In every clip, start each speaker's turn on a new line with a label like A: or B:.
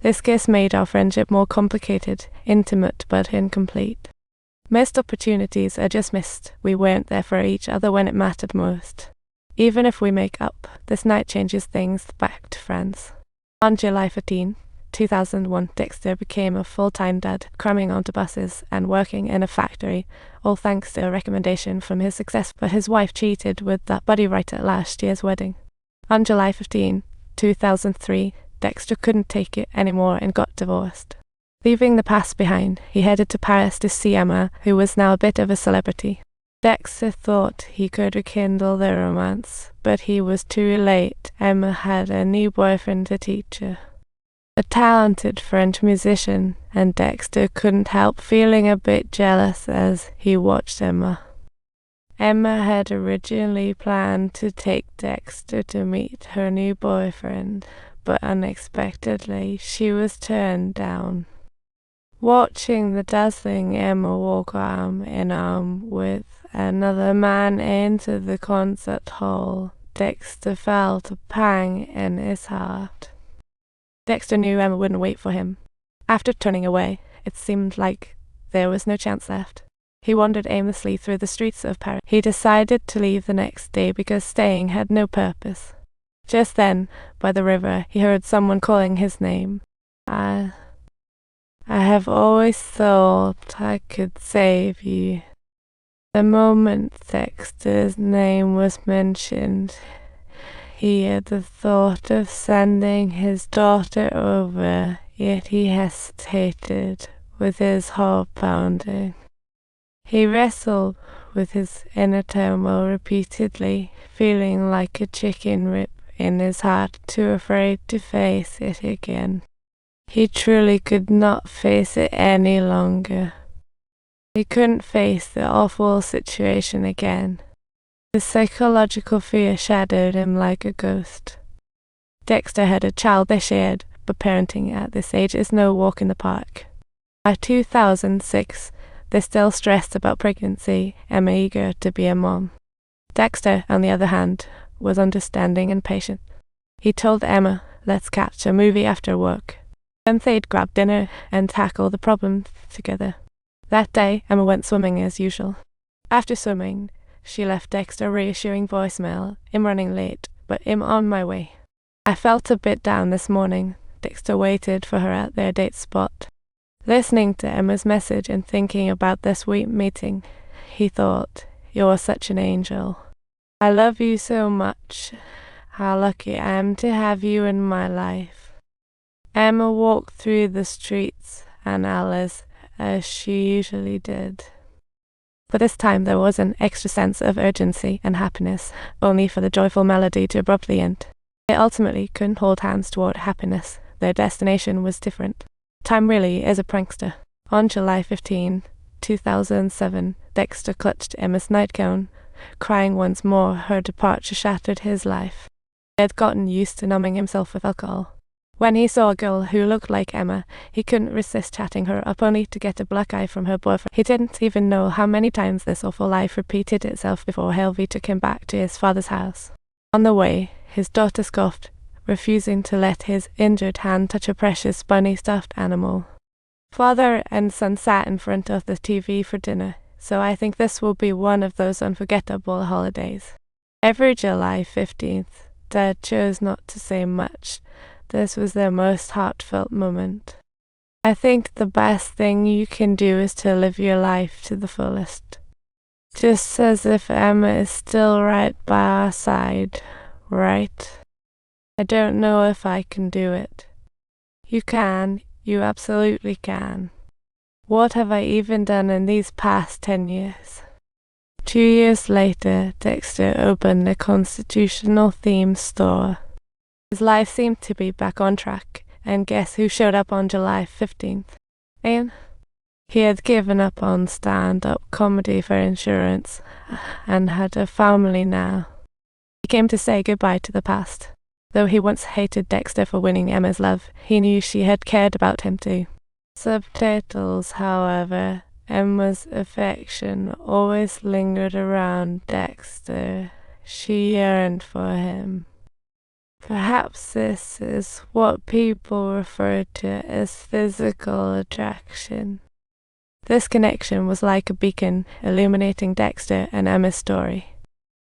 A: This kiss made our friendship more complicated, intimate, but incomplete. Missed opportunities are just missed. We weren't there for each other when it mattered most. Even if we make up, this night changes things back to friends. On July 15, 2001, Dexter became a full-time dad, cramming onto buses and working in a factory, all thanks to a recommendation from his success, but his wife cheated with that buddy right at last year's wedding. On July 15, 2003, Dexter couldn't take it anymore and got divorced. Leaving the past behind, he headed to Paris to see Emma, who was now a bit of a celebrity. Dexter thought he could rekindle their romance, but he was too late. Emma had a new boyfriend, a teacher, a talented French musician, and Dexter couldn't help feeling a bit jealous as he watched Emma. Emma had originally planned to take Dexter to meet her new boyfriend, but unexpectedly she was turned down. Watching the dazzling Emma walk arm in arm with another man into the concert hall, Dexter felt a pang in his heart. Dexter knew Emma wouldn't wait for him. After turning away, it seemed like there was no chance left. He wandered aimlessly through the streets of Paris. He decided to leave the next day because staying had no purpose. Just then, by the river, he heard someone calling his name. I have always thought I could save you. The moment Dexter's name was mentioned, he had the thought of sending his daughter over, yet he hesitated, with his heart pounding. He wrestled with his inner turmoil repeatedly, feeling like a chicken rip in his heart, too afraid to face it again. He truly could not face it any longer. He couldn't face the awful situation again. The psychological fear shadowed him like a ghost. Dexter had a child they shared, but parenting at this age is no walk in the park. By 2006, they're still stressed about pregnancy and eager to be a mom. Dexter, on the other hand, was understanding and patient. He told Emma, "Let's catch a movie after work." Then they'd grab dinner and tackle the problem together. That day, Emma went swimming as usual. After swimming, she left Dexter a reassuring voicemail. "I'm running late, but I'm on my way. I felt a bit down this morning." Dexter waited for her at their date spot. Listening to Emma's message and thinking about their sweet meeting, he thought, "You're such an angel. I love you so much. How lucky I am to have you in my life." Emma walked through the streets and alleys as she usually did. But this time there was an extra sense of urgency and happiness, only for the joyful melody to abruptly end. They ultimately couldn't hold hands toward happiness. Their destination was different. Time really is a prankster. On July 15, 2007, Dexter clutched Emma's nightgown, crying once more. Her departure shattered his life. He had gotten used to numbing himself with alcohol. When he saw a girl who looked like Emma, he couldn't resist chatting her up, only to get a black eye from her boyfriend. He didn't even know how many times this awful life repeated itself before Helvey took him back to his father's house. On the way, his daughter scoffed, refusing to let his injured hand touch a precious bunny stuffed animal. Father and son sat in front of the TV for dinner, so I think this will be one of those unforgettable holidays. Every July 15th, Dad chose not to say much. This was their most heartfelt moment. I think the best thing you can do is to live your life to the fullest. Just as if Emma is still right by our side, right? I don't know if I can do it. You can, you absolutely can. What have I even done in these past 10 years? 2 years later, Dexter opened a constitutional theme store. His life seemed to be back on track, and guess who showed up on July 15th? Ian? He had given up on stand-up comedy for insurance, and had a family now. He came to say goodbye to the past. Though he once hated Dexter for winning Emma's love, he knew she had cared about him too. Subtitles, however, Emma's affection always lingered around Dexter. She yearned for him. Perhaps this is what people refer to as physical attraction. This connection was like a beacon illuminating Dexter and Emma's story.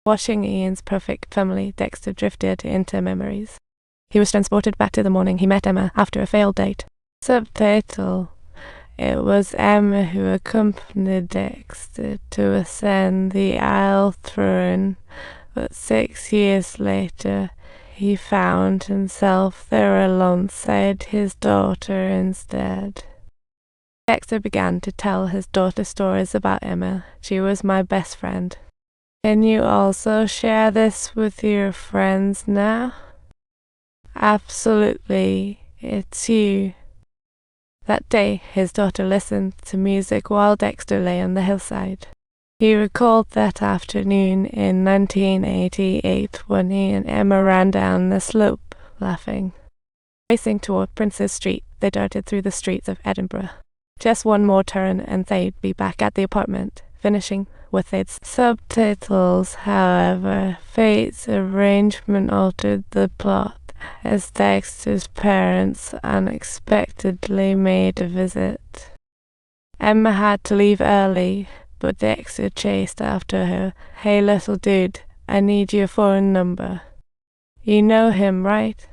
A: Watching Ian's perfect family, Dexter drifted into memories. He was transported back to the morning he met Emma after a failed date. Subtitle: it was Emma who accompanied Dexter to ascend the Isle throne, but 6 years later he found himself there alongside his daughter instead. Dexter began to tell his daughter stories about Emma. She was my best friend. Can you also share this with your friends now? Absolutely, it's you. That day, his daughter listened to music while Dexter lay on the hillside. He recalled that afternoon in 1988 when he and Emma ran down the slope, laughing. Racing toward Princes Street, they darted through the streets of Edinburgh. Just one more turn and they'd be back at the apartment, finishing with its subtitles. However, fate's arrangement altered the plot as Dexter's parents unexpectedly made a visit. Emma had to leave early, but Dexter chased after her. Hey little dude, I need your phone number. You know him, right?